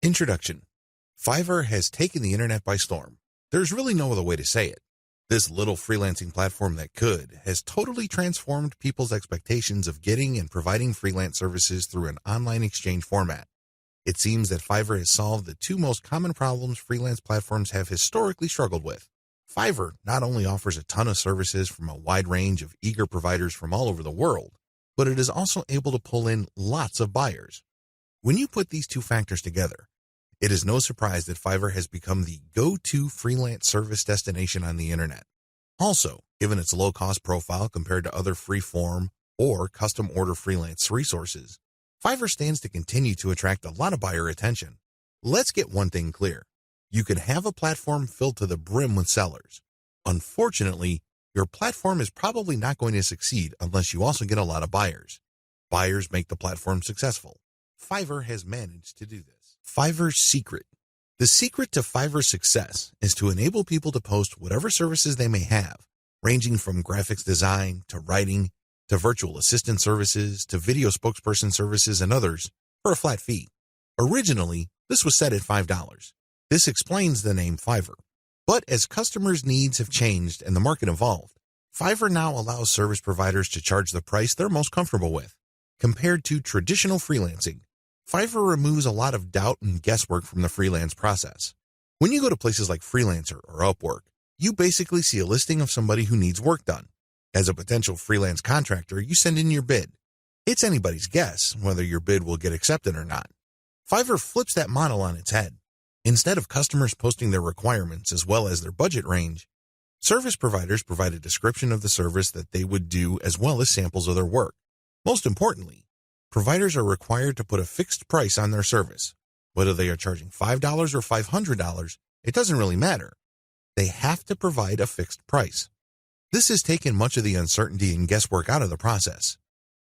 Introduction. Fiverr has taken the internet by storm. There's really no other way to say it. This little freelancing platform that could has totally transformed people's expectations of getting and providing freelance services through an online exchange format. It seems that Fiverr has solved the two most common problems freelance platforms have historically struggled with. Fiverr not only offers a ton of services from a wide range of eager providers from all over the world, but it is also able to pull in lots of buyers. When you put these two factors together, it is no surprise that Fiverr has become the go-to freelance service destination on the internet. Also, given its low-cost profile compared to other free-form or custom-order freelance resources, Fiverr stands to continue to attract a lot of buyer attention. Let's get one thing clear. You can have a platform filled to the brim with sellers. Unfortunately, your platform is probably not going to succeed unless you also get a lot of buyers. Buyers make the platform successful. Fiverr has managed to do this. Fiverr's secret. The secret to Fiverr's success is to enable people to post whatever services they may have, ranging from graphics design to writing to virtual assistant services to video spokesperson services and others, for a flat fee. Originally, this was set at $5. This explains the name Fiverr. But as customers' needs have changed and the market evolved, Fiverr now allows service providers to charge the price they're most comfortable with. Compared to traditional freelancing, Fiverr removes a lot of doubt and guesswork from the freelance process. When you go to places like Freelancer or Upwork, you basically see a listing of somebody who needs work done. As a potential freelance contractor, you send in your bid. It's anybody's guess whether your bid will get accepted or not. Fiverr flips that model on its head. Instead of customers posting their requirements as well as their budget range, service providers provide a description of the service that they would do as well as samples of their work. Most importantly, providers are required to put a fixed price on their service. Whether they are charging $5 or $500, it doesn't really matter. They have to provide a fixed price. This has taken much of the uncertainty and guesswork out of the process.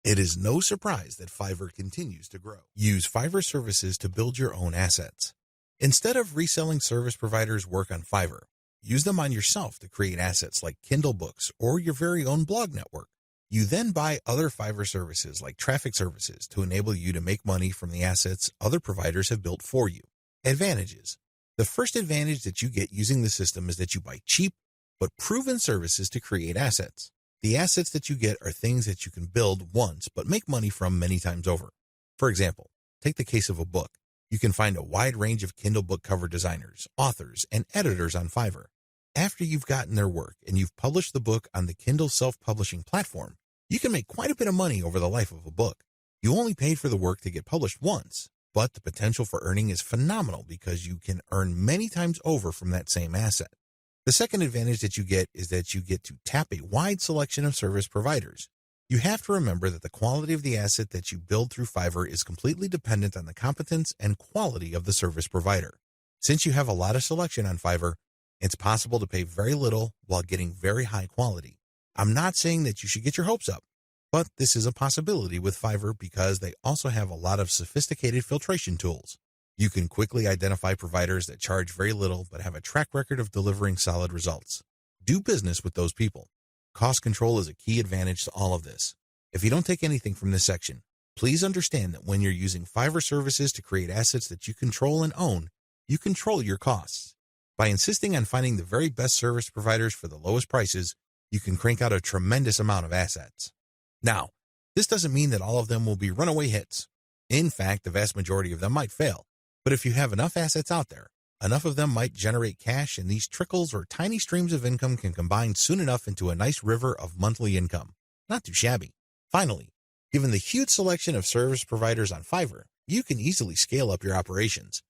It is no surprise that Fiverr continues to grow. Use Fiverr services to build your own assets. Instead of reselling service providers' work on Fiverr, use them on yourself to create assets like Kindle books or your very own blog network. You then buy other Fiverr services like traffic services to enable you to make money from the assets other providers have built for you. Advantages. The first advantage that you get using the system is that you buy cheap but proven services to create assets. The assets that you get are things that you can build once but make money from many times over. For example, take the case of a book. You can find a wide range of Kindle book cover designers, authors, and editors on Fiverr. After you've gotten their work and you've published the book on the Kindle self-publishing platform, you can make quite a bit of money over the life of a book. You only paid for the work to get published once, but the potential for earning is phenomenal because you can earn many times over from that same asset. The second advantage that you get is that you get to tap a wide selection of service providers. You have to remember that the quality of the asset that you build through Fiverr is completely dependent on the competence and quality of the service provider. Since you have a lot of selection on Fiverr, it's possible to pay very little while getting very high quality. I'm not saying that you should get your hopes up, but this is a possibility with Fiverr because they also have a lot of sophisticated filtration tools. You can quickly identify providers that charge very little but have a track record of delivering solid results. Do business with those people. Cost control is a key advantage to all of this. If you don't take anything from this section, please understand that when you're using Fiverr services to create assets that you control and own, you control your costs. By insisting on finding the very best service providers for the lowest prices, you can crank out a tremendous amount of assets. Now, this doesn't mean that all of them will be runaway hits. In fact, the vast majority of them might fail. But if you have enough assets out there, enough of them might generate cash, and these trickles or tiny streams of income can combine soon enough into a nice river of monthly income. Not too shabby. Finally, given the huge selection of service providers on Fiverr, you can easily scale up your operations.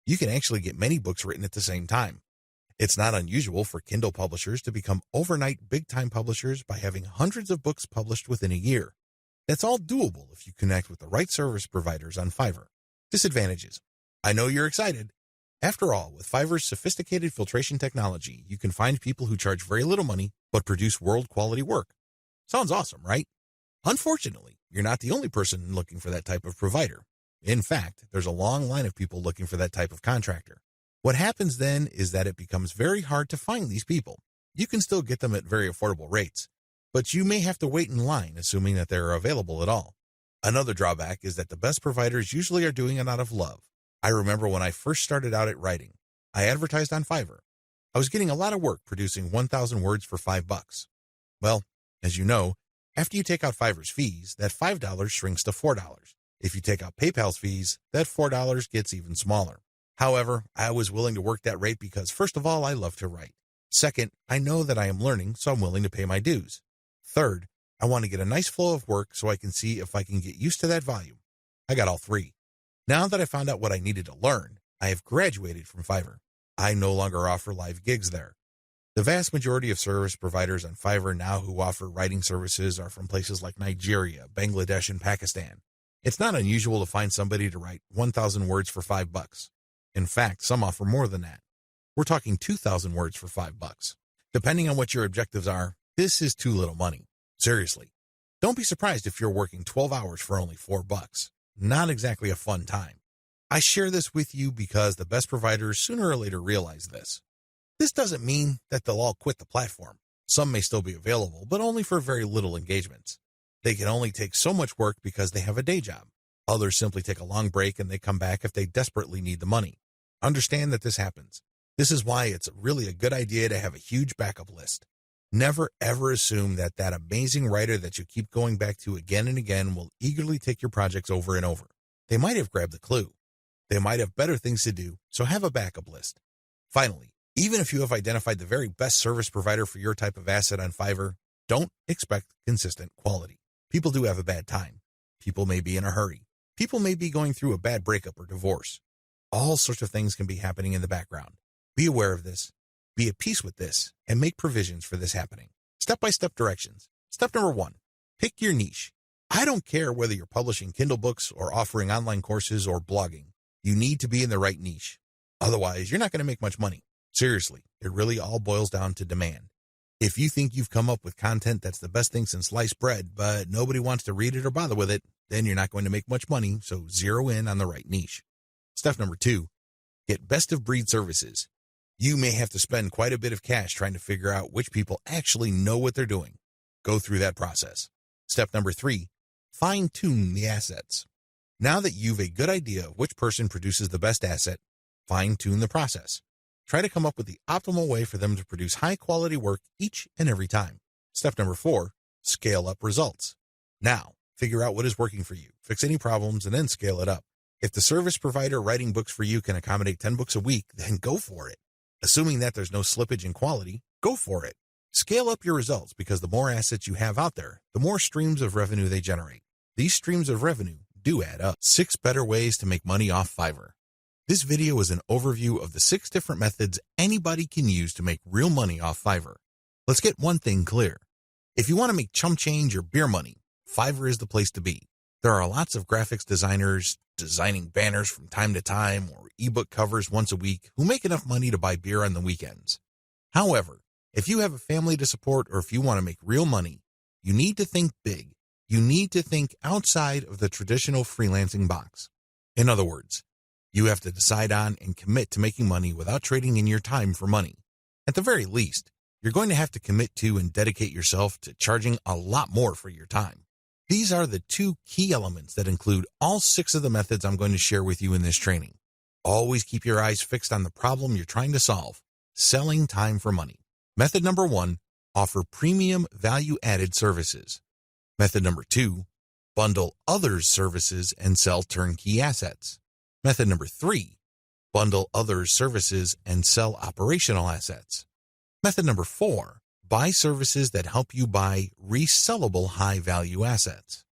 You can actually get many books written at the same time. It's not unusual for Kindle publishers to become overnight big-time publishers by having hundreds of books published within a year. That's all doable if you connect with the right service providers on Fiverr. Disadvantages. I know you're excited. After all, with Fiverr's sophisticated filtration technology, you can find people who charge very little money but produce world-quality work. Sounds awesome, right? Unfortunately, you're not the only person looking for that type of provider. In fact, there's a long line of people looking for that type of contractor. What happens then is that it becomes very hard to find these people. You can still get them at very affordable rates, but you may have to wait in line assuming that they're available at all. Another drawback is that the best providers usually are doing it out of love. I remember when I first started out at writing, I advertised on Fiverr. I was getting a lot of work producing 1,000 words for $5. Well, as you know, after you take out Fiverr's fees, that $5 shrinks to $4. If you take out PayPal's fees, that $4 gets even smaller. However, I was willing to work that rate because, first of all, I love to write. Second, I know that I am learning, so I'm willing to pay my dues. Third, I want to get a nice flow of work so I can see if I can get used to that volume. I got all three. Now that I found out what I needed to learn, I have graduated from Fiverr. I no longer offer live gigs there. The vast majority of service providers on Fiverr now who offer writing services are from places like Nigeria, Bangladesh, and Pakistan. It's not unusual to find somebody to write 1,000 words for $5. In fact, some offer more than that. We're talking 2,000 words for $5. Depending on what your objectives are, this is too little money. Seriously. Don't be surprised if you're working 12 hours for only $4. Not exactly a fun time. I share this with you because the best providers sooner or later realize this. This doesn't mean that they'll all quit the platform. Some may still be available, but only for very little engagements. They can only take so much work because they have a day job. Others simply take a long break and they come back if they desperately need the money. Understand that this happens. This is why it's really a good idea to have a huge backup list. Never ever assume that that amazing writer that you keep going back to again and again will eagerly take your projects over and over. They might have grabbed the clue. They might have better things to do, so have a backup list. Finally, even if you have identified the very best service provider for your type of asset on Fiverr, don't expect consistent quality. People do have a bad time. People may be in a hurry. People may be going through a bad breakup or divorce. All sorts of things can be happening in the background. Be aware of this. Be at peace with this and make provisions for this happening. Step-by-step directions. Step number 1, pick your niche. I don't care whether you're publishing Kindle books or offering online courses or blogging. You need to be in the right niche. Otherwise, you're not going to make much money. Seriously, it really all boils down to demand. If you think you've come up with content that's the best thing since sliced bread, but nobody wants to read it or bother with it, then you're not going to make much money, so zero in on the right niche. Step number 2, get best-of-breed services. You may have to spend quite a bit of cash trying to figure out which people actually know what they're doing. Go through that process. Step number 3, fine-tune the assets. Now that you've a good idea of which person produces the best asset, fine-tune the process. Try to come up with the optimal way for them to produce high-quality work each and every time. Step number 4, scale up results. Now, figure out what is working for you, fix any problems, and then scale it up. If the service provider writing books for you can accommodate 10 books a week, then go for it. Assuming that there's no slippage in quality, go for it. Scale up your results because the more assets you have out there, the more streams of revenue they generate. These streams of revenue do add up. 6 better ways to make money off Fiverr. This video is an overview of the 6 different methods anybody can use to make real money off Fiverr. Let's get one thing clear. If you want to make chump change or beer money, Fiverr is the place to be. There are lots of graphics designers designing banners from time to time or ebook covers once a week who make enough money to buy beer on the weekends. However, if you have a family to support or if you want to make real money, you need to think big. You need to think outside of the traditional freelancing box. In other words, you have to decide on and commit to making money without trading in your time for money. At the very least, you're going to have to commit to and dedicate yourself to charging a lot more for your time. These are the 2 key elements that include all 6 of the methods I'm going to share with you in this training. Always keep your eyes fixed on the problem you're trying to solve, selling time for money. Method number 1, offer premium value-added services. Method number 2, bundle others' services and sell turnkey assets. Method number 3, bundle others' services and sell operational assets. Method number 4, buy services that help you buy resellable high-value assets.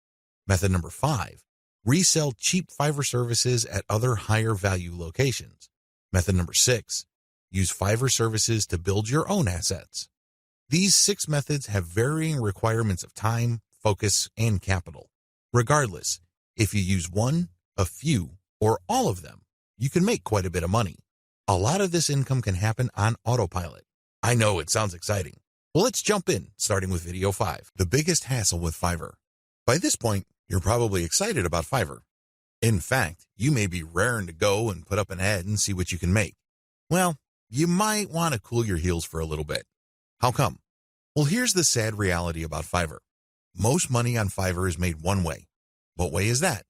Method number 5, resell cheap Fiverr services at other higher-value locations. Method number 6, use Fiverr services to build your own assets. These 6 methods have varying requirements of time, focus, and capital. Regardless, if you use one, a few, or all of them, you can make quite a bit of money. A lot of this income can happen on autopilot. I know it sounds exciting. Well, let's jump in, starting with video 5, the biggest hassle with Fiverr. By this point, you're probably excited about Fiverr. In fact, you may be raring to go and put up an ad and see what you can make. Well, you might want to cool your heels for a little bit. How come? Well, here's the sad reality about Fiverr. Most money on Fiverr is made one way. What way is that?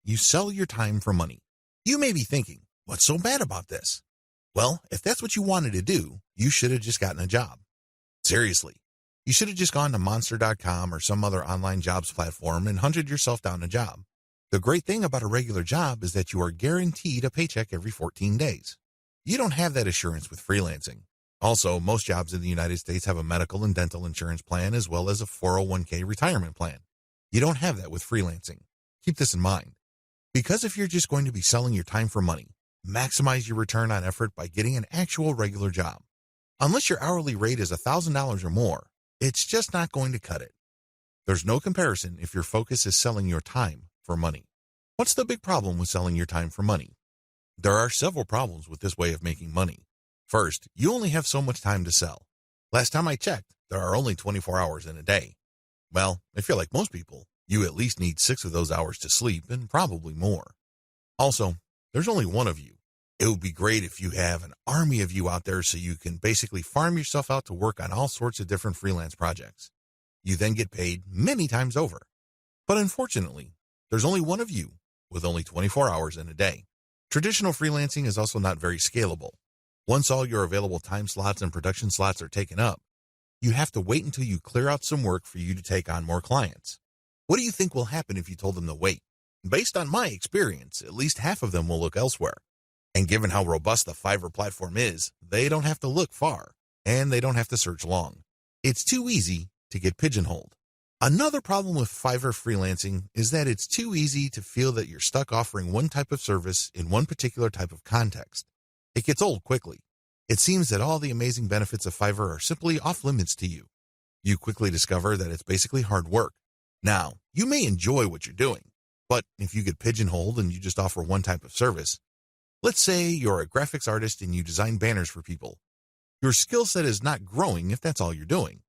You sell your time for money. You may be thinking, What's so bad about this? Well, if that's what you wanted to do, you should have just gotten a job. Seriously. You should have just gone to monster.com or some other online jobs platform and hunted yourself down a job. The great thing about a regular job is that you are guaranteed a paycheck every 14 days. You don't have that assurance with freelancing. Also, most jobs in the United States have a medical and dental insurance plan as well as a 401k retirement plan. You don't have that with freelancing. Keep this in mind. Because if you're just going to be selling your time for money, maximize your return on effort by getting an actual regular job. Unless your hourly rate is $1,000 or more, it's just not going to cut it. There's no comparison if your focus is selling your time for money. What's the big problem with selling your time for money? There are several problems with this way of making money. First, you only have so much time to sell. Last time I checked, there are only 24 hours in a day. Well, if you're like most people, you at least need 6 of those hours to sleep and probably more. Also, there's only one of you. It would be great if you have an army of you out there so you can basically farm yourself out to work on all sorts of different freelance projects. You then get paid many times over. But unfortunately, there's only one of you with only 24 hours in a day. Traditional freelancing is also not very scalable. Once all your available time slots and production slots are taken up, you have to wait until you clear out some work for you to take on more clients. What do you think will happen if you told them to wait? Based on my experience, at least half of them will look elsewhere. And given how robust the Fiverr platform is, they don't have to look far, and they don't have to search long. It's too easy to get pigeonholed. Another problem with Fiverr freelancing is that it's too easy to feel that you're stuck offering one type of service in one particular type of context. It gets old quickly. It seems that all the amazing benefits of Fiverr are simply off limits to you. You quickly discover that it's basically hard work. Now, you may enjoy what you're doing, but if you get pigeonholed and you just offer one type of service, let's say you're a graphics artist and you design banners for people. Your skill set is not growing if that's all you're doing.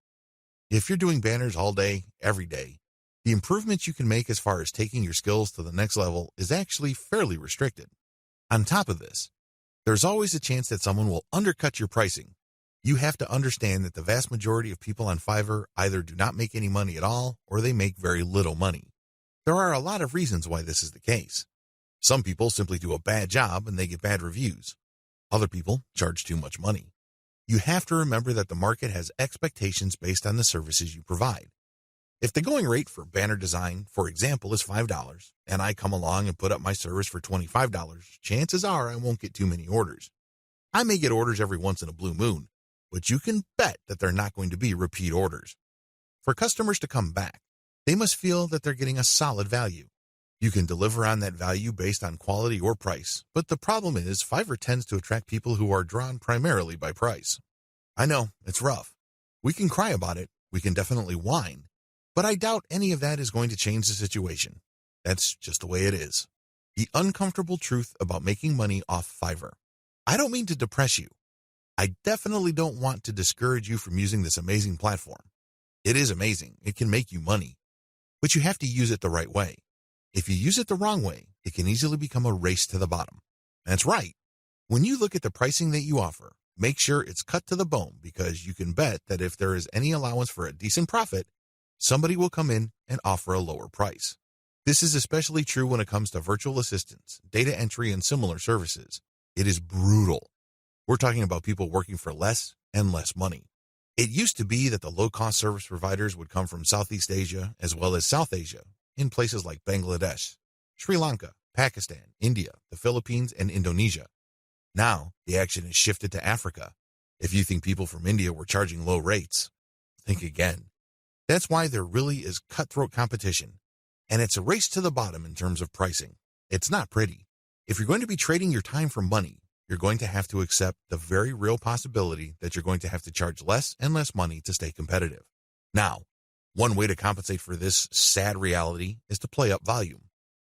If you're doing banners all day, every day, the improvements you can make as far as taking your skills to the next level is actually fairly restricted. On top of this, there's always a chance that someone will undercut your pricing. You have to understand that the vast majority of people on Fiverr either do not make any money at all or they make very little money. There are a lot of reasons why this is the case. Some people simply do a bad job and they get bad reviews. Other people charge too much money. You have to remember that the market has expectations based on the services you provide. If the going rate for banner design, for example, is $5, and I come along and put up my service for $25, chances are I won't get too many orders. I may get orders every once in a blue moon, but you can bet that they're not going to be repeat orders. For customers to come back, they must feel that they're getting a solid value. You can deliver on that value based on quality or price, but the problem is Fiverr tends to attract people who are drawn primarily by price. I know, it's rough. We can cry about it, we can definitely whine, but I doubt any of that is going to change the situation. That's just the way it is. The uncomfortable truth about making money off Fiverr. I don't mean to depress you. I definitely don't want to discourage you from using this amazing platform. It is amazing, it can make you money, but you have to use it the right way. If you use it the wrong way, it can easily become a race to the bottom. That's right. When you look at the pricing that you offer, make sure it's cut to the bone because you can bet that if there is any allowance for a decent profit, somebody will come in and offer a lower price. This is especially true when it comes to virtual assistants, data entry, and similar services. It is brutal. We're talking about people working for less and less money. It used to be that the low-cost service providers would come from Southeast Asia as well as South Asia, in places like Bangladesh, Sri Lanka, Pakistan, India, the Philippines, and Indonesia. Now, the action has shifted to Africa. If you think people from India were charging low rates, think again. That's why there really is cutthroat competition, and it's a race to the bottom in terms of pricing. It's not pretty. If you're going to be trading your time for money, you're going to have to accept the very real possibility that you're going to have to charge less and less money to stay competitive. Now, one way to compensate for this sad reality is to play up volume.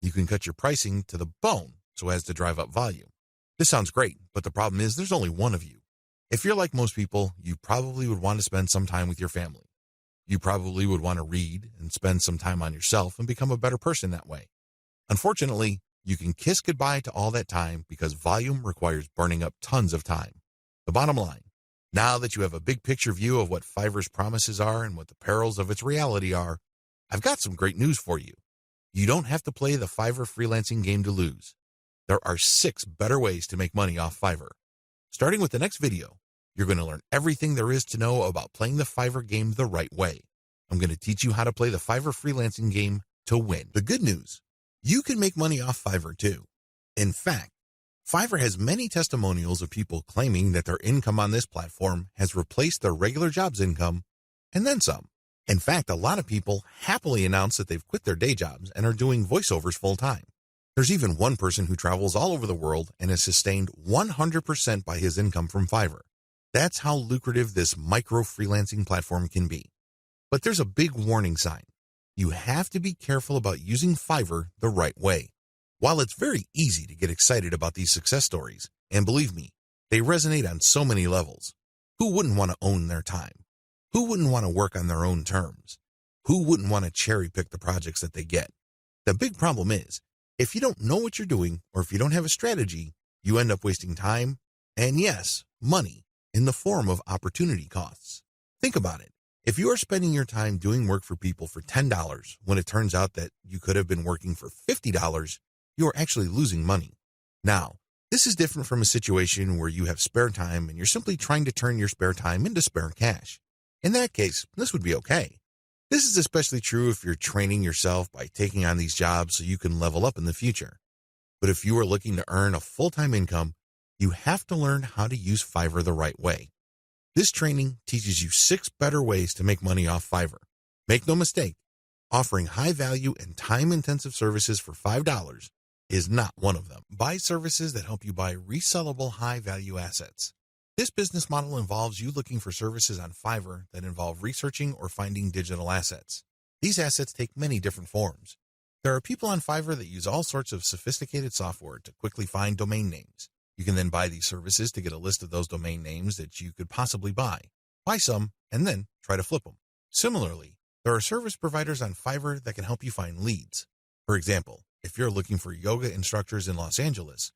You can cut your pricing to the bone so as to drive up volume. This sounds great, but the problem is there's only one of you. If you're like most people, you probably would want to spend some time with your family. You probably would want to read and spend some time on yourself and become a better person that way. Unfortunately, you can kiss goodbye to all that time because volume requires burning up tons of time. The bottom line, now that you have a big picture view of what Fiverr's promises are and what the perils of its reality are, I've got some great news for you. You don't have to play the Fiverr freelancing game to lose. There are 6 better ways to make money off Fiverr. Starting with the next video, you're going to learn everything there is to know about playing the Fiverr game the right way. I'm going to teach you how to play the Fiverr freelancing game to win. The good news, you can make money off Fiverr too. In fact, Fiverr has many testimonials of people claiming that their income on this platform has replaced their regular job's income and then some. In fact, a lot of people happily announce that they've quit their day jobs and are doing voiceovers full time. There's even one person who travels all over the world and is sustained 100% by his income from Fiverr. That's how lucrative this micro freelancing platform can be. But there's a big warning sign. You have to be careful about using Fiverr the right way. While it's very easy to get excited about these success stories, and believe me, they resonate on so many levels. Who wouldn't want to own their time? Who wouldn't want to work on their own terms? Who wouldn't want to cherry pick the projects that they get? The big problem is, if you don't know what you're doing, or if you don't have a strategy, you end up wasting time and, yes, money in the form of opportunity costs. Think about it. If you are spending your time doing work for people for $10 when it turns out that you could have been working for $50, you are actually losing money. Now, this is different from a situation where you have spare time and you're simply trying to turn your spare time into spare cash. In that case, this would be okay. This is especially true if you're training yourself by taking on these jobs so you can level up in the future. But if you are looking to earn a full-time income, you have to learn how to use Fiverr the right way. This training teaches you 6 better ways to make money off Fiverr. Make no mistake, offering high-value and time-intensive services for $5 is not one of them. Buy services that help you buy resellable high-value assets. This business model involves you looking for services on Fiverr that involve researching or finding digital assets. These assets take many different forms. There are people on Fiverr that use all sorts of sophisticated software to quickly find domain names. You can then buy these services to get a list of those domain names that you could possibly buy. Buy some, and then try to flip them. Similarly, there are service providers on Fiverr that can help you find leads. For example, if you're looking for yoga instructors in Los Angeles,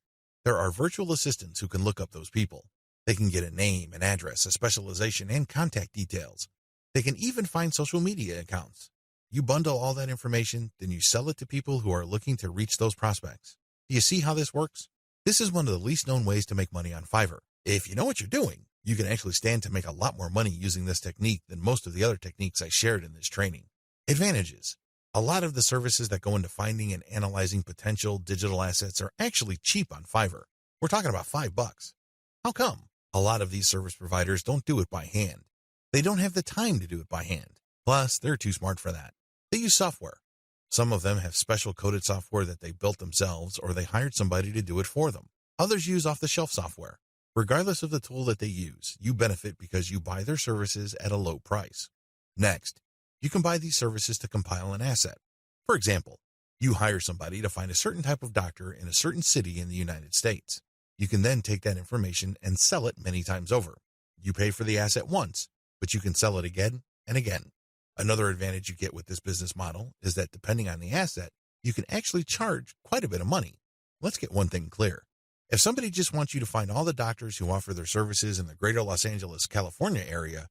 there are virtual assistants who can look up those people. They can get a name, an address, a specialization, and contact details. They can even find social media accounts. You bundle all that information, then you sell it to people who are looking to reach those prospects. Do you see how this works? This is one of the least known ways to make money on Fiverr. If you know what you're doing, you can actually stand to make a lot more money using this technique than most of the other techniques I shared in this training. Advantages. A lot of the services that go into finding and analyzing potential digital assets are actually cheap on Fiverr. We're talking about $5. How come? A lot of these service providers don't do it by hand. They don't have the time to do it by hand. Plus, they're too smart for that. They use software. Some of them have special coded software that they built themselves or they hired somebody to do it for them. Others use off-the-shelf software. Regardless of the tool that they use, you benefit because you buy their services at a low price. Next, you can buy these services to compile an asset. For example, you hire somebody to find a certain type of doctor in a certain city in the United States. You can then take that information and sell it many times over. You pay for the asset once, but you can sell it again and again. Another advantage you get with this business model is that depending on the asset, you can actually charge quite a bit of money. Let's get one thing clear. If somebody just wants you to find all the doctors who offer their services in the greater Los Angeles, California area,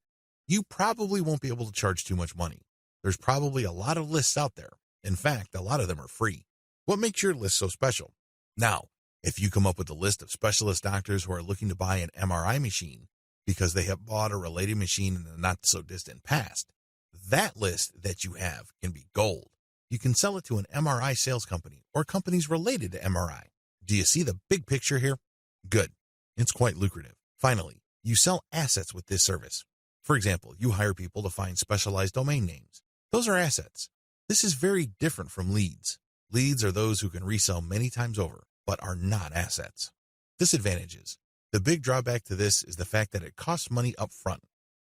you probably won't be able to charge too much money. There's probably a lot of lists out there. In fact, a lot of them are free. What makes your list so special? Now, if you come up with a list of specialist doctors who are looking to buy an MRI machine because they have bought a related machine in the not-so-distant past, that list that you have can be gold. You can sell it to an MRI sales company or companies related to MRI. Do you see the big picture here? Good. It's quite lucrative. Finally, you sell assets with this service. For example, you hire people to find specialized domain names. Those are assets. This is very different from leads. Leads are those who can resell many times over, but are not assets. Disadvantages. The big drawback to this is the fact that it costs money up front.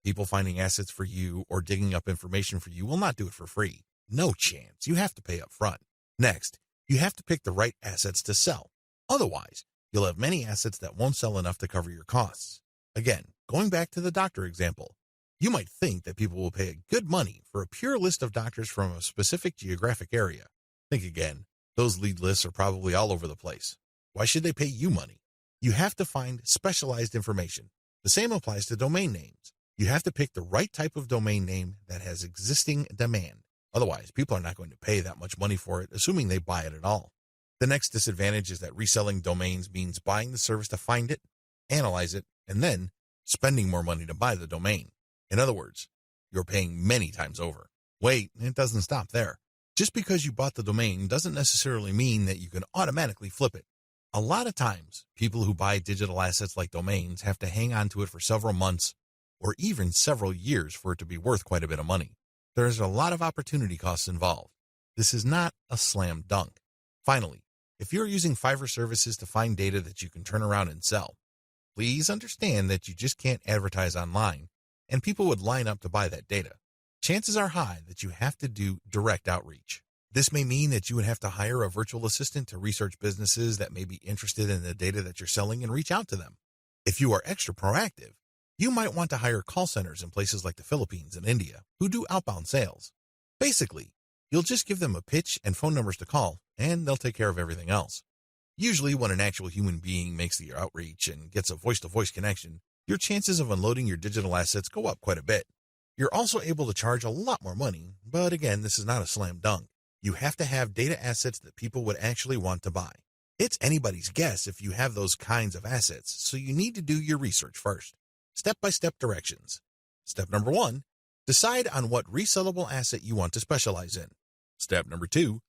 People finding assets for you or digging up information for you will not do it for free. No chance. You have to pay up front. Next, you have to pick the right assets to sell. Otherwise, you'll have many assets that won't sell enough to cover your costs. Again, going back to the doctor example, you might think that people will pay good money for a pure list of doctors from a specific geographic area. Think again. Those lead lists are probably all over the place. Why should they pay you money? You have to find specialized information. The same applies to domain names. You have to pick the right type of domain name that has existing demand. Otherwise, people are not going to pay that much money for it, assuming they buy it at all. The next disadvantage is that reselling domains means buying the service to find it, analyze it, and then spending more money to buy the domain. In other words, you're paying many times over. Wait, it doesn't stop there. Just because you bought the domain doesn't necessarily mean that you can automatically flip it. A lot of times, people who buy digital assets like domains have to hang on to it for several months or even several years for it to be worth quite a bit of money. There's a lot of opportunity costs involved. This is not a slam dunk. Finally, if you're using Fiverr services to find data that you can turn around and sell, please understand that you just can't advertise online and people would line up to buy that data. Chances are high that you have to do direct outreach. This may mean that you would have to hire a virtual assistant to research businesses that may be interested in the data that you're selling and reach out to them. If you are extra proactive, you might want to hire call centers in places like the Philippines and India who do outbound sales. Basically, you'll just give them a pitch and phone numbers to call, and they'll take care of everything else. Usually when an actual human being makes the outreach and gets a voice-to-voice connection, your chances of unloading your digital assets go up quite a bit. You're also able to charge a lot more money, but again, this is not a slam dunk. You have to have data assets that people would actually want to buy. It's anybody's guess if you have those kinds of assets, so you need to do your research first. Step-by-step directions. Step number 1, decide on what resellable asset you want to specialize in. Step number 2,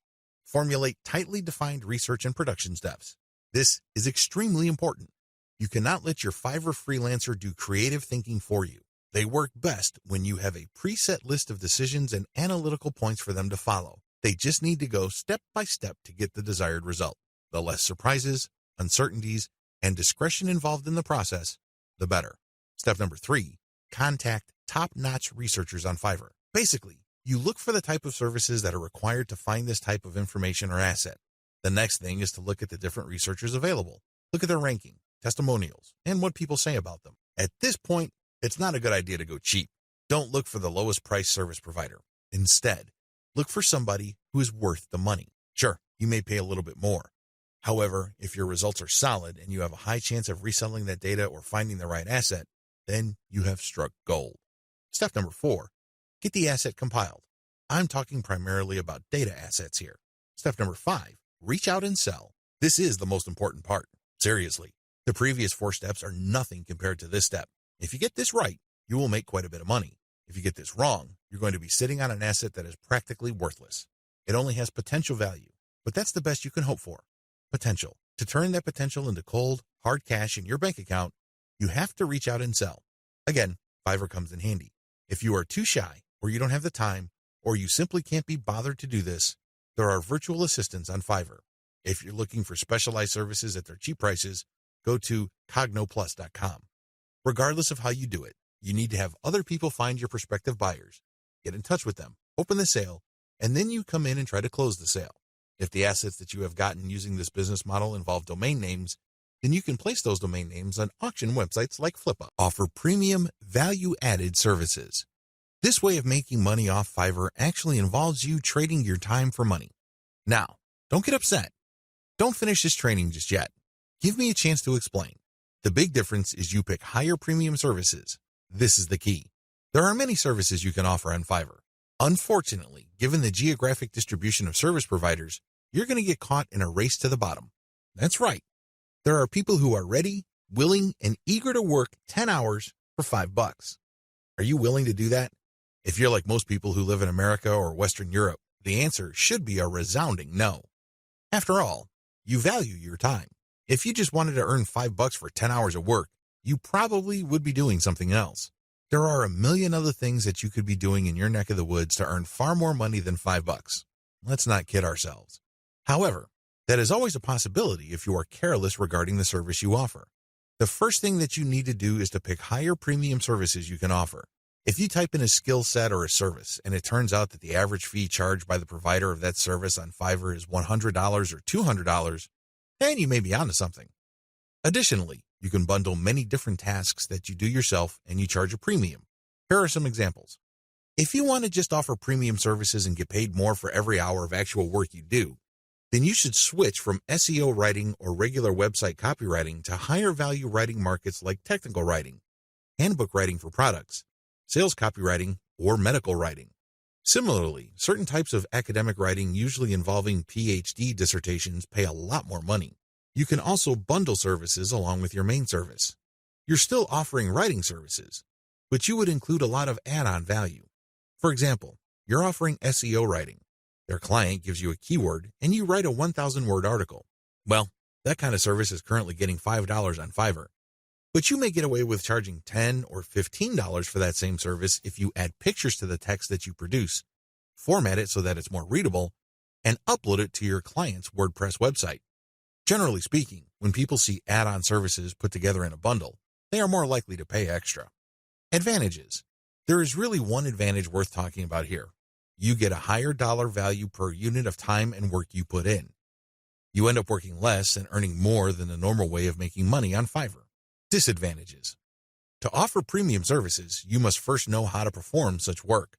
formulate tightly defined research and production steps. This is extremely important. You cannot let your Fiverr freelancer do creative thinking for you. They work best when you have a preset list of decisions and analytical points for them to follow. They just need to go step by step to get the desired result. The less surprises, uncertainties, and discretion involved in the process, the better. Step number 3, contact top-notch researchers on Fiverr. Basically, you look for the type of services that are required to find this type of information or asset. The next thing is to look at the different researchers available. Look at their ranking, testimonials, and what people say about them. At this point, it's not a good idea to go cheap. Don't look for the lowest price service provider. Instead, look for somebody who is worth the money. Sure, you may pay a little bit more. However, if your results are solid and you have a high chance of reselling that data or finding the right asset, then you have struck gold. Step number 4, get the asset compiled. I'm talking primarily about data assets here. Step number 5, reach out and sell. This is the most important part. Seriously, the previous 4 steps are nothing compared to this step. If you get this right, you will make quite a bit of money. If you get this wrong, you're going to be sitting on an asset that is practically worthless. It only has potential value, but that's the best you can hope for. Potential. To turn that potential into cold, hard cash in your bank account, you have to reach out and sell. Again, Fiverr comes in handy. If you are too shy, or you don't have the time, or you simply can't be bothered to do this, there are virtual assistants on Fiverr. If you're looking for specialized services at their cheap prices, go to cognoplus.com. Regardless of how you do it, you need to have other people find your prospective buyers, get in touch with them, open the sale, and then you come in and try to close the sale. If the assets that you have gotten using this business model involve domain names, then you can place those domain names on auction websites like Flippa. Offer premium, value-added services. This way of making money off Fiverr actually involves you trading your time for money. Now, don't get upset. Don't finish this training just yet. Give me a chance to explain. The big difference is you pick higher premium services. This is the key. There are many services you can offer on Fiverr. Unfortunately, given the geographic distribution of service providers, you're going to get caught in a race to the bottom. That's right. There are people who are ready, willing, and eager to work 10 hours for $5. Are you willing to do that? If you're like most people who live in America or Western Europe, the answer should be a resounding no. After all, you value your time. If you just wanted to earn $5 for 10 hours of work, you probably would be doing something else. There are a million other things that you could be doing in your neck of the woods to earn far more money than $5. Let's not kid ourselves. However, that is always a possibility if you are careless regarding the service you offer. The first thing that you need to do is to pick higher premium services you can offer. If you type in a skill set or a service, and it turns out that the average fee charged by the provider of that service on Fiverr is $100 or $200, then you may be onto something. Additionally, you can bundle many different tasks that you do yourself and you charge a premium. Here are some examples. If you want to just offer premium services and get paid more for every hour of actual work you do, then you should switch from SEO writing or regular website copywriting to higher value writing markets like technical writing, handbook writing for products, sales copywriting, or medical writing. Similarly, certain types of academic writing, usually involving PhD dissertations, pay a lot more money. You can also bundle services along with your main service. You're still offering writing services, but you would include a lot of add-on value. For example, you're offering SEO writing. Their client gives you a keyword and you write a 1,000-word article. Well, that kind of service is currently getting $5 on Fiverr. But you may get away with charging $10 or $15 for that same service if you add pictures to the text that you produce, format it so that it's more readable, and upload it to your client's WordPress website. Generally speaking, when people see add-on services put together in a bundle, they are more likely to pay extra. Advantages. There is really one advantage worth talking about here. You get a higher dollar value per unit of time and work you put in. You end up working less and earning more than the normal way of making money on Fiverr. Disadvantages. To offer premium services, you must first know how to perform such work.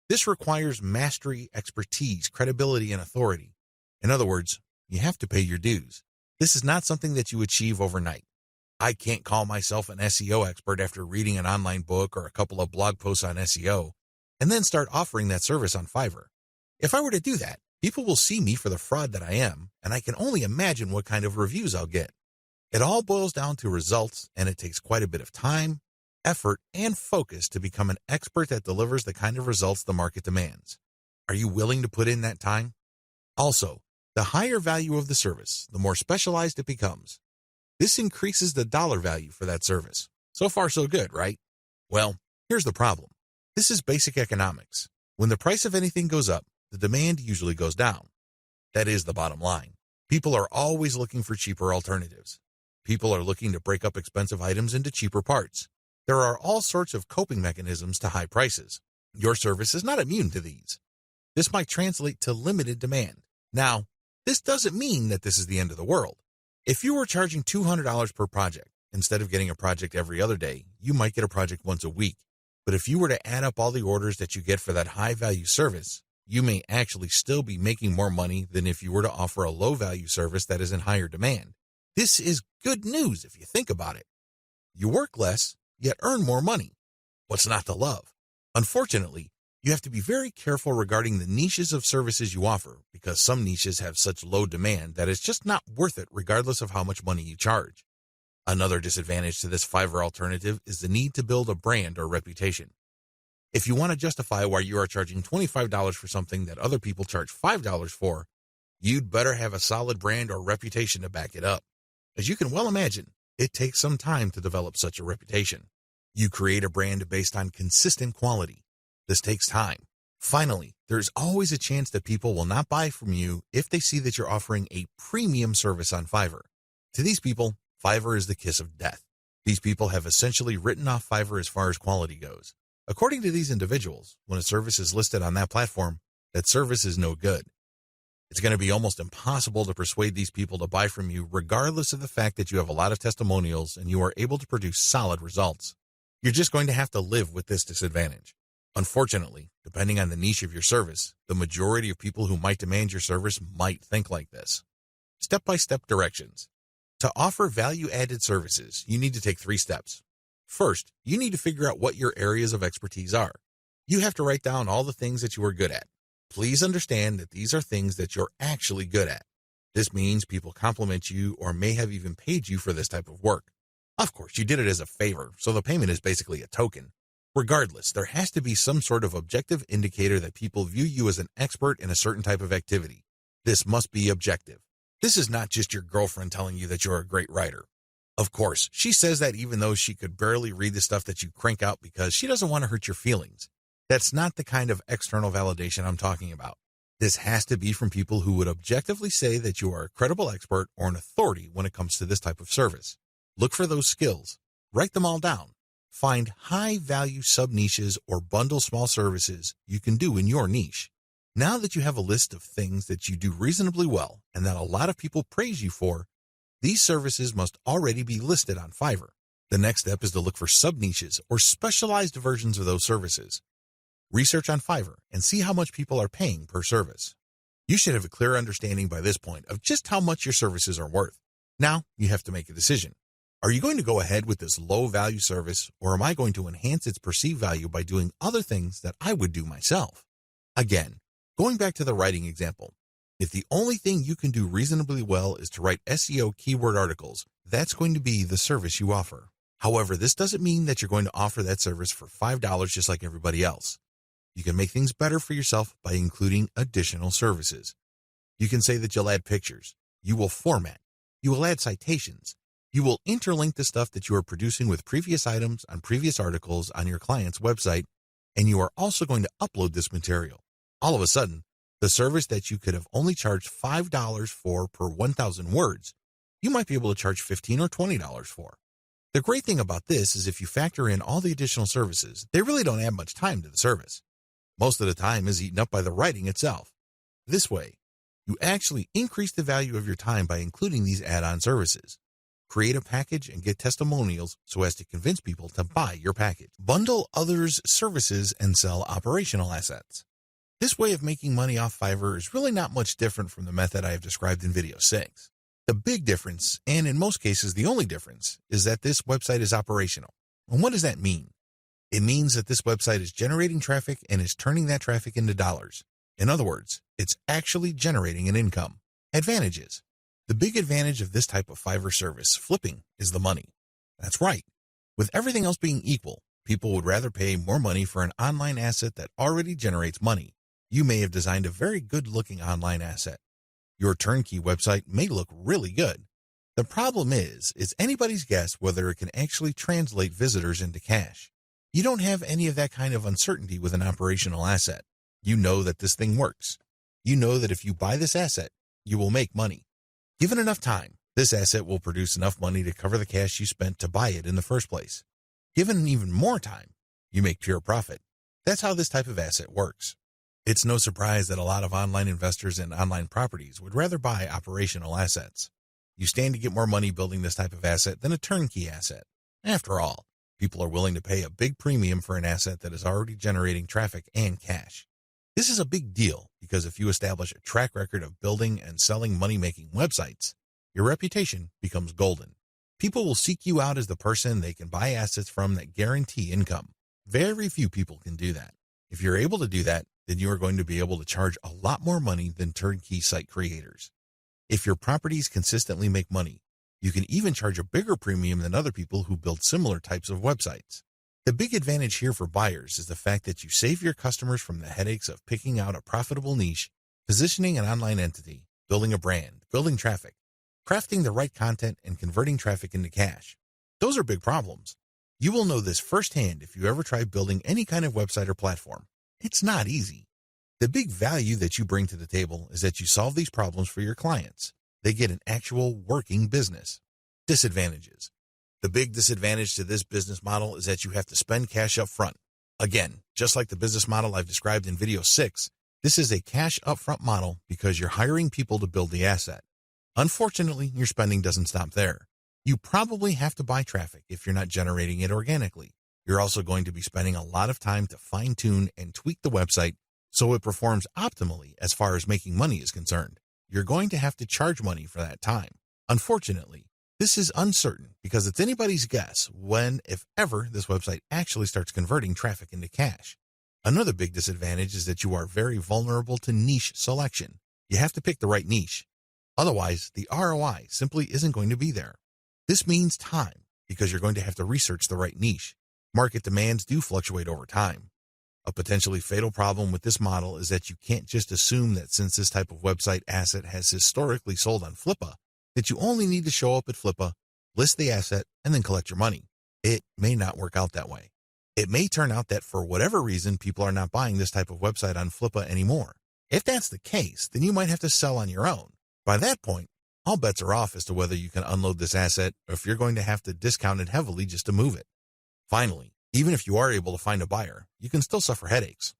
This requires mastery, expertise, credibility, and authority. In other words, you have to pay your dues. This is not something that you achieve overnight. I can't call myself an SEO expert after reading an online book or a couple of blog posts on SEO and then start offering that service on Fiverr. If I were to do that, people will see me for the fraud that I am, and I can only imagine what kind of reviews I'll get. It all boils down to results, and it takes quite a bit of time, effort, and focus to become an expert that delivers the kind of results the market demands. Are you willing to put in that time? Also, the higher value of the service, the more specialized it becomes. This increases the dollar value for that service. So far, so good, right? Well, here's the problem. This is basic economics. When the price of anything goes up, the demand usually goes down. That is the bottom line. People are always looking for cheaper alternatives. People are looking to break up expensive items into cheaper parts. There are all sorts of coping mechanisms to high prices. Your service is not immune to these. This might translate to limited demand. Now, this doesn't mean that this is the end of the world. If you were charging $200 per project, instead of getting a project every other day, you might get a project once a week. But if you were to add up all the orders that you get for that high-value service, you may actually still be making more money than if you were to offer a low-value service that is in higher demand. This is good news if you think about it. You work less, yet earn more money. What's not to love? Unfortunately, you have to be very careful regarding the niches of services you offer because some niches have such low demand that it's just not worth it regardless of how much money you charge. Another disadvantage to this Fiverr alternative is the need to build a brand or reputation. If you want to justify why you are charging $25 for something that other people charge $5 for, you'd better have a solid brand or reputation to back it up. As you can well imagine, it takes some time to develop such a reputation. You create a brand based on consistent quality. This takes time. Finally, there's always a chance that people will not buy from you if they see that you're offering a premium service on Fiverr. To these people, Fiverr is the kiss of death. These people have essentially written off Fiverr as far as quality goes. According to these individuals, when a service is listed on that platform, that service is no good. It's going to be almost impossible to persuade these people to buy from you regardless of the fact that you have a lot of testimonials and you are able to produce solid results. You're just going to have to live with this disadvantage. Unfortunately, depending on the niche of your service, the majority of people who might demand your service might think like this. Step-by-step directions. To offer value-added services, you need to take 3 steps. First, you need to figure out what your areas of expertise are. You have to write down all the things that you are good at. Please understand that these are things that you're actually good at. This means people compliment you or may have even paid you for this type of work. Of course, you did it as a favor, so the payment is basically a token. Regardless, there has to be some sort of objective indicator that people view you as an expert in a certain type of activity. This must be objective. This is not just your girlfriend telling you that you're a great writer. Of course, she says that even though she could barely read the stuff that you crank out because she doesn't want to hurt your feelings. That's not the kind of external validation I'm talking about. This has to be from people who would objectively say that you are a credible expert or an authority when it comes to this type of service. Look for those skills. Write them all down. Find high-value sub-niches or bundle small services you can do in your niche. Now that you have a list of things that you do reasonably well and that a lot of people praise you for, these services must already be listed on Fiverr. The next step is to look for sub-niches or specialized versions of those services. Research on Fiverr and see how much people are paying per service. You should have a clear understanding by this point of just how much your services are worth. Now you have to make a decision. Are you going to go ahead with this low-value service, or am I going to enhance its perceived value by doing other things that I would do myself? Again, going back to the writing example, if the only thing you can do reasonably well is to write SEO keyword articles, that's going to be the service you offer. However, this doesn't mean that you're going to offer that service for $5 just like everybody else. You can make things better for yourself by including additional services. You can say that you'll add pictures, you will format, you will add citations, you will interlink the stuff that you are producing with previous items on previous articles on your client's website, and you are also going to upload this material. All of a sudden, the service that you could have only charged $5 for per 1,000 words, you might be able to charge $15 or $20 for. The great thing about this is if you factor in all the additional services, they really don't add much time to the service. Most of the time is eaten up by the writing itself. This way, you actually increase the value of your time by including these add-on services. Create a package and get testimonials so as to convince people to buy your package. Bundle others' services and sell operational assets. This way of making money off Fiverr is really not much different from the method I have described in video 6. The big difference, and in most cases the only difference, is that this website is operational. And what does that mean? It means that this website is generating traffic and is turning that traffic into dollars. In other words, it's actually generating an income. Advantages. The big advantage of this type of Fiverr service, flipping, is the money. That's right. With everything else being equal, people would rather pay more money for an online asset that already generates money. You may have designed a very good-looking online asset. Your turnkey website may look really good. The problem is, it's anybody's guess whether it can actually translate visitors into cash. You don't have any of that kind of uncertainty with an operational asset. You know that this thing works. You know that if you buy this asset, you will make money. Given enough time, this asset will produce enough money to cover the cash you spent to buy it in the first place. Given even more time, you make pure profit. That's how this type of asset works. It's no surprise that a lot of online investors in online properties would rather buy operational assets. You stand to get more money building this type of asset than a turnkey asset. After all, people are willing to pay a big premium for an asset that is already generating traffic and cash. This is a big deal because if you establish a track record of building and selling money-making websites, your reputation becomes golden. People will seek you out as the person they can buy assets from that guarantee income. Very few people can do that. If you're able to do that, then you are going to be able to charge a lot more money than turnkey site creators. If your properties consistently make money, you can even charge a bigger premium than other people who build similar types of websites. The big advantage here for buyers is the fact that you save your customers from the headaches of picking out a profitable niche, positioning an online entity, building a brand, building traffic, crafting the right content, and converting traffic into cash. Those are big problems. You will know this firsthand if you ever try building any kind of website or platform. It's not easy. The big value that you bring to the table is that you solve these problems for your clients. They get an actual working business. Disadvantages. The big disadvantage to this business model is that you have to spend cash up front. Again, just like the business model I've described in video 6, this is a cash upfront model because you're hiring people to build the asset. Unfortunately, your spending doesn't stop there. You probably have to buy traffic if you're not generating it organically. You're also going to be spending a lot of time to fine-tune and tweak the website so it performs optimally as far as making money is concerned. You're going to have to charge money for that time. Unfortunately, this is uncertain because it's anybody's guess when, if ever, this website actually starts converting traffic into cash. Another big disadvantage is that you are very vulnerable to niche selection. You have to pick the right niche. Otherwise, the ROI simply isn't going to be there. This means time because you're going to have to research the right niche. Market demands do fluctuate over time. A potentially fatal problem with this model is that you can't just assume that since this type of website asset has historically sold on Flippa, that you only need to show up at Flippa, list the asset, and then collect your money. It may not work out that way. It may turn out that for whatever reason, people are not buying this type of website on Flippa anymore. If that's the case, then you might have to sell on your own. By that point, all bets are off as to whether you can unload this asset or if you're going to have to discount it heavily just to move it. Finally, even if you are able to find a buyer, you can still suffer headaches.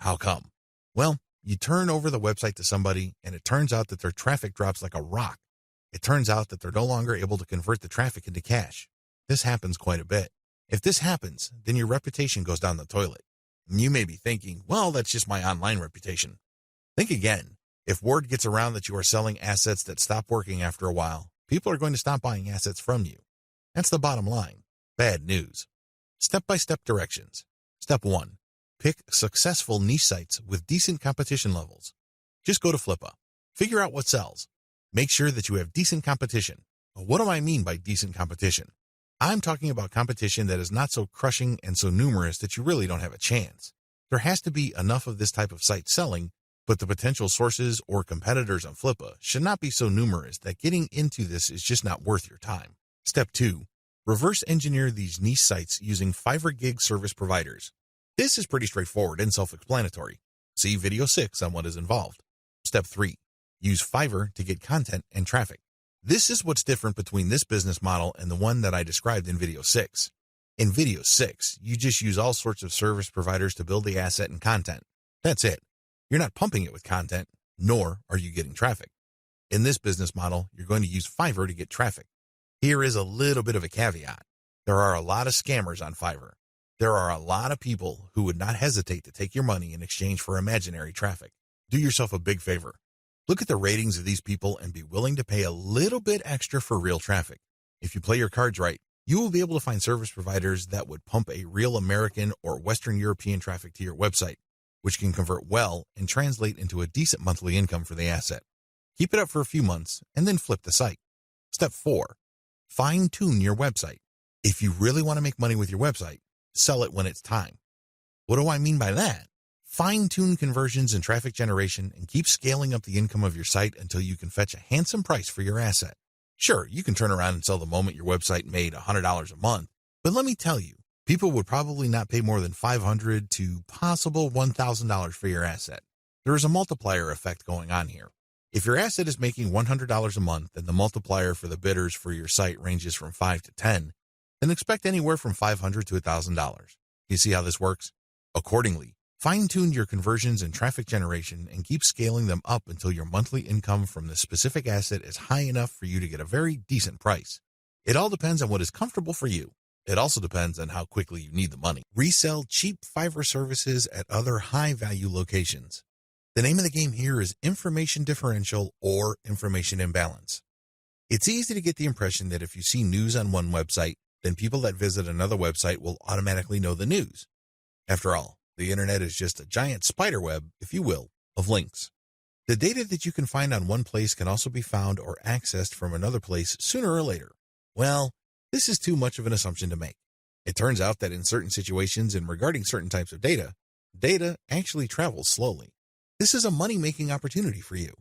How come? Well, you turn over the website to somebody and it turns out that their traffic drops like a rock. It turns out that they're no longer able to convert the traffic into cash. This happens quite a bit. If this happens, then your reputation goes down the toilet. And you may be thinking, well, that's just my online reputation. Think again. If word gets around that you are selling assets that stop working after a while, people are going to stop buying assets from you. That's the bottom line. Bad news. Step-by-step directions. Step 1. Pick successful niche sites with decent competition levels. Just go to Flippa. Figure out what sells. Make sure that you have decent competition. What do I mean by decent competition? I'm talking about competition that is not so crushing and so numerous that you really don't have a chance. There has to be enough of this type of site selling, but the potential sources or competitors on Flippa should not be so numerous that getting into this is just not worth your time. Step 2. Reverse engineer these niche sites using Fiverr gig service providers. This is pretty straightforward and self-explanatory. See video 6 on what is involved. Step 3. Use Fiverr to get content and traffic. This is what's different between this business model and the one that I described in video 6. In video 6, you just use all sorts of service providers to build the asset and content. That's it. You're not pumping it with content, nor are you getting traffic. In this business model, you're going to use Fiverr to get traffic. Here is a little bit of a caveat. There are a lot of scammers on Fiverr. There are a lot of people who would not hesitate to take your money in exchange for imaginary traffic. Do yourself a big favor. Look at the ratings of these people and be willing to pay a little bit extra for real traffic. If you play your cards right, you will be able to find service providers that would pump a real American or Western European traffic to your website, which can convert well and translate into a decent monthly income for the asset. Keep it up for a few months and then flip the site. Step 4. Fine-tune your website. If you really want to make money with your website, sell it when it's time. What do I mean by that? Fine-tune conversions and traffic generation and keep scaling up the income of your site until you can fetch a handsome price for your asset. Sure, you can turn around and sell the moment your website made $100 a month, but let me tell you, people would probably not pay more than $500 to possible $1,000 for your asset. There is a multiplier effect going on here. If your asset is making $100 a month and the multiplier for the bidders for your site ranges from 5 to 10, then expect anywhere from $500 to $1,000. You see how this works? Accordingly, fine-tune your conversions and traffic generation and keep scaling them up until your monthly income from the specific asset is high enough for you to get a very decent price. It all depends on what is comfortable for you. It also depends on how quickly you need the money. Resell cheap Fiverr services at other high-value locations. The name of the game here is information differential or information imbalance. It's easy to get the impression that if you see news on one website, then people that visit another website will automatically know the news. After all, the internet is just a giant spider web, if you will, of links. The data that you can find on one place can also be found or accessed from another place sooner or later. Well, this is too much of an assumption to make. It turns out that in certain situations and regarding certain types of data, data actually travels slowly. This is a money-making opportunity for you.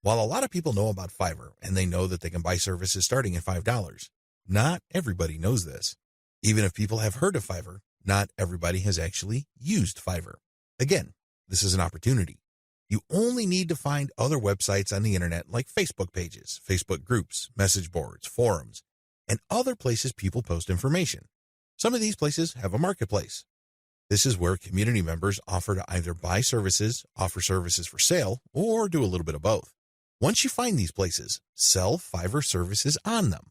While a lot of people know about Fiverr and they know that they can buy services starting at $5, not everybody knows this. Even if people have heard of Fiverr, not everybody has actually used Fiverr. Again, this is an opportunity. You only need to find other websites on the internet like Facebook pages, Facebook groups, message boards, forums, and other places people post information. Some of these places have a marketplace. This is where community members offer to either buy services, offer services for sale, or do a little bit of both. Once you find these places, sell Fiverr services on them.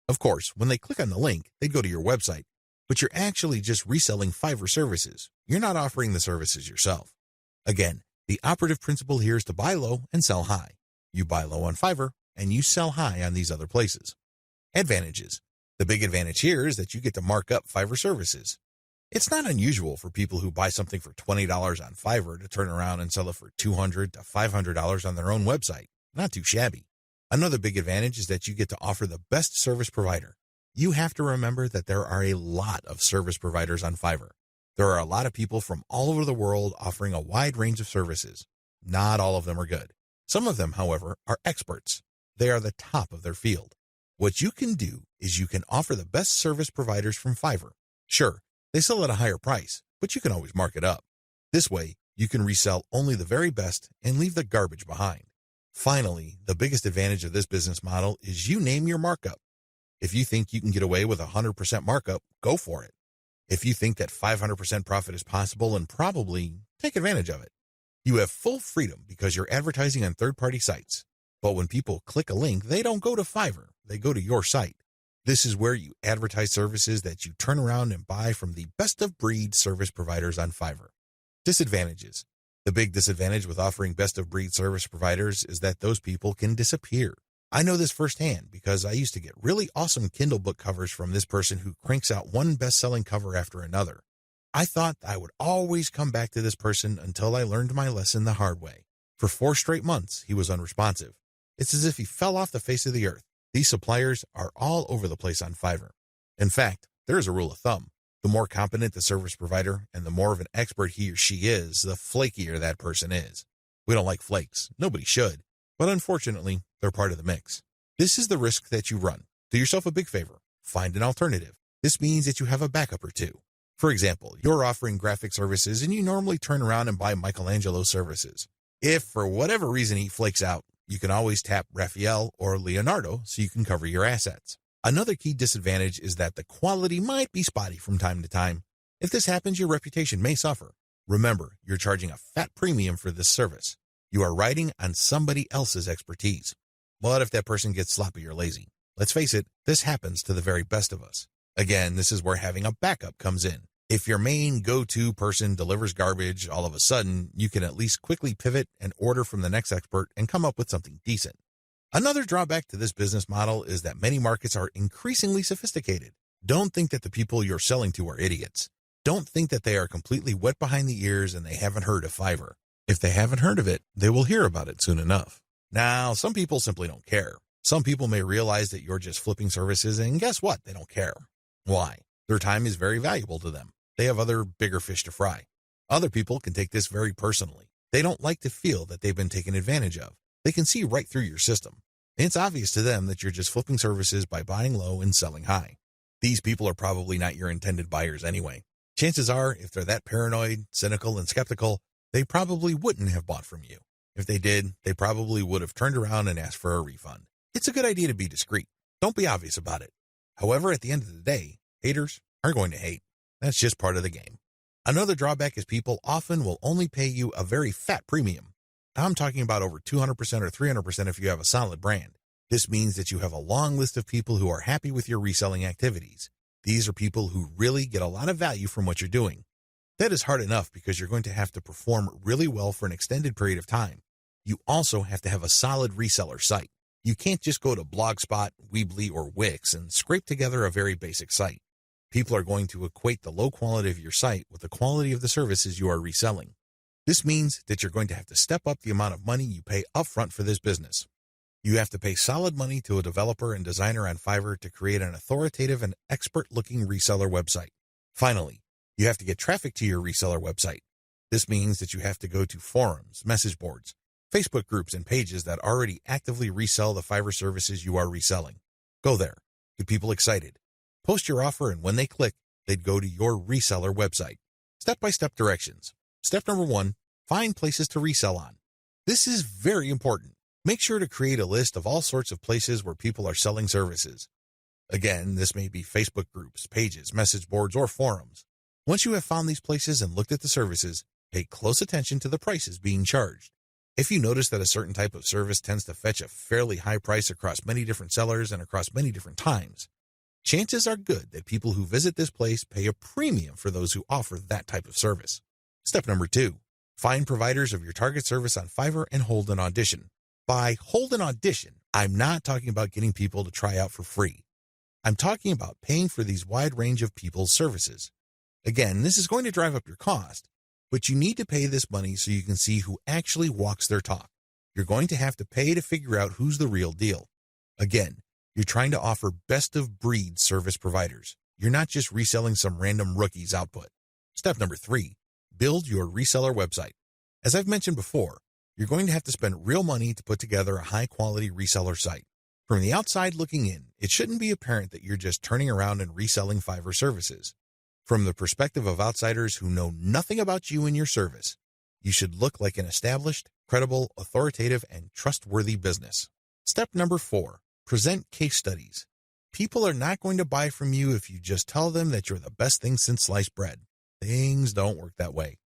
Of course, when they click on the link, they go to your website, but you're actually just reselling Fiverr services. You're not offering the services yourself. Again, the operative principle here is to buy low and sell high. You buy low on Fiverr, and you sell high on these other places. Advantages. The big advantage here is that you get to mark up Fiverr services. It's not unusual for people who buy something for $20 on Fiverr to turn around and sell it for $200 to $500 on their own website. Not too shabby. Another big advantage is that you get to offer the best service provider. You have to remember that there are a lot of service providers on Fiverr. There are a lot of people from all over the world offering a wide range of services. Not all of them are good. Some of them, however, are experts. They are the top of their field. What you can do is you can offer the best service providers from Fiverr. Sure, they sell at a higher price, but you can always mark it up. This way, you can resell only the very best and leave the garbage behind. Finally, the biggest advantage of this business model is you name your markup. If you think you can get away with 100% markup, go for it. If you think that 500% profit is possible and probably, take advantage of it. You have full freedom because you're advertising on third-party sites. But when people click a link, they don't go to Fiverr, they go to your site. This is where you advertise services that you turn around and buy from the best-of-breed service providers on Fiverr. Disadvantages. The big disadvantage with offering best-of-breed service providers is that those people can disappear. I know this firsthand because I used to get really awesome Kindle book covers from this person who cranks out one best-selling cover after another. I thought I would always come back to this person until I learned my lesson the hard way. For 4 straight months, he was unresponsive. It's as if he fell off the face of the earth. These suppliers are all over the place on Fiverr. In fact, there is a rule of thumb. The more competent the service provider and the more of an expert he or she is, the flakier that person is. We don't like flakes. Nobody should. But unfortunately, they're part of the mix. This is the risk that you run. Do yourself a big favor. Find an alternative. This means that you have a backup or two. For example, you're offering graphic services and you normally turn around and buy Michelangelo's services. If for whatever reason he flakes out, you can always tap Raphael or Leonardo so you can cover your assets. Another key disadvantage is that the quality might be spotty from time to time. If this happens, your reputation may suffer. Remember, you're charging a fat premium for this service. You are riding on somebody else's expertise. But if that person gets sloppy or lazy, let's face it, this happens to the very best of us. Again, this is where having a backup comes in. If your main go-to person delivers garbage, all of a sudden, you can at least quickly pivot and order from the next expert and come up with something decent. Another drawback to this business model is that many markets are increasingly sophisticated. Don't think that the people you're selling to are idiots. Don't think that they are completely wet behind the ears and they haven't heard of Fiverr. If they haven't heard of it, they will hear about it soon enough. Now, some people simply don't care. Some people may realize that you're just flipping services, and guess what? They don't care. Why? Their time is very valuable to them. They have other bigger fish to fry. Other people can take this very personally. They don't like to feel that they've been taken advantage of. They can see right through your system. It's obvious to them that you're just flipping services by buying low and selling high. These people are probably not your intended buyers anyway. Chances are, if they're that paranoid, cynical, and skeptical, they probably wouldn't have bought from you. If they did, they probably would have turned around and asked for a refund. It's a good idea to be discreet. Don't be obvious about it. However, at the end of the day, haters are going to hate. That's just part of the game. Another drawback is people often will only pay you a very fat premium. I'm talking about over 200% or 300% if you have a solid brand. This means that you have a long list of people who are happy with your reselling activities. These are people who really get a lot of value from what you're doing. That is hard enough because you're going to have to perform really well for an extended period of time. You also have to have a solid reseller site. You can't just go to Blogspot, Weebly, or Wix and scrape together a very basic site. People are going to equate the low quality of your site with the quality of the services you are reselling. This means that you're going to have to step up the amount of money you pay upfront for this business. You have to pay solid money to a developer and designer on Fiverr to create an authoritative and expert-looking reseller website. Finally, you have to get traffic to your reseller website. This means that you have to go to forums, message boards, Facebook groups, and pages that already actively resell the Fiverr services you are reselling. Go there. Get people excited. Post your offer, and when they click, they'd go to your reseller website. Step-by-step directions. Step number 1, find places to resell on. This is very important. Make sure to create a list of all sorts of places where people are selling services. Again, this may be Facebook groups, pages, message boards, or forums. Once you have found these places and looked at the services, pay close attention to the prices being charged. If you notice that a certain type of service tends to fetch a fairly high price across many different sellers and across many different times, chances are good that people who visit this place pay a premium for those who offer that type of service. Step number 2, find providers of your target service on Fiverr and hold an audition. By hold an audition, I'm not talking about getting people to try out for free. I'm talking about paying for these wide range of people's services. Again, this is going to drive up your cost, but you need to pay this money so you can see who actually walks their talk. You're going to have to pay to figure out who's the real deal. Again, you're trying to offer best-of-breed service providers. You're not just reselling some random rookie's output. Step number 3, build your reseller website. As I've mentioned before, you're going to have to spend real money to put together a high-quality reseller site. From the outside looking in, it shouldn't be apparent that you're just turning around and reselling Fiverr services. From the perspective of outsiders who know nothing about you and your service, you should look like an established, credible, authoritative, and trustworthy business. Step number 4, present case studies. People are not going to buy from you if you just tell them that you're the best thing since sliced bread. Things don't work that way.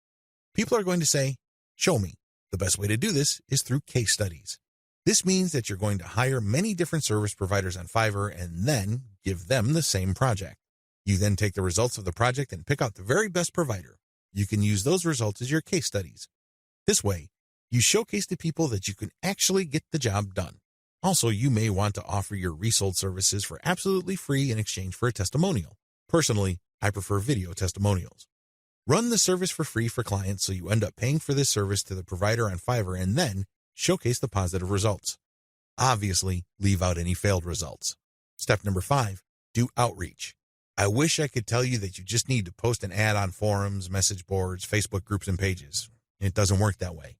People are going to say, show me. The best way to do this is through case studies. This means that you're going to hire many different service providers on Fiverr and then give them the same project. You then take the results of the project and pick out the very best provider. You can use those results as your case studies. This way, you showcase to people that you can actually get the job done. Also, you may want to offer your resold services for absolutely free in exchange for a testimonial. Personally, I prefer video testimonials. Run the service for free for clients so you end up paying for this service to the provider on Fiverr and then showcase the positive results. Obviously, leave out any failed results. Step number 5, do outreach. I wish I could tell you that you just need to post an ad on forums, message boards, Facebook groups, and pages. It doesn't work that way.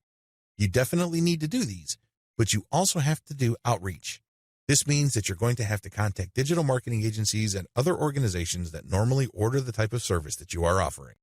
You definitely need to do these, but you also have to do outreach. This means that you're going to have to contact digital marketing agencies and other organizations that normally order the type of service that you are offering.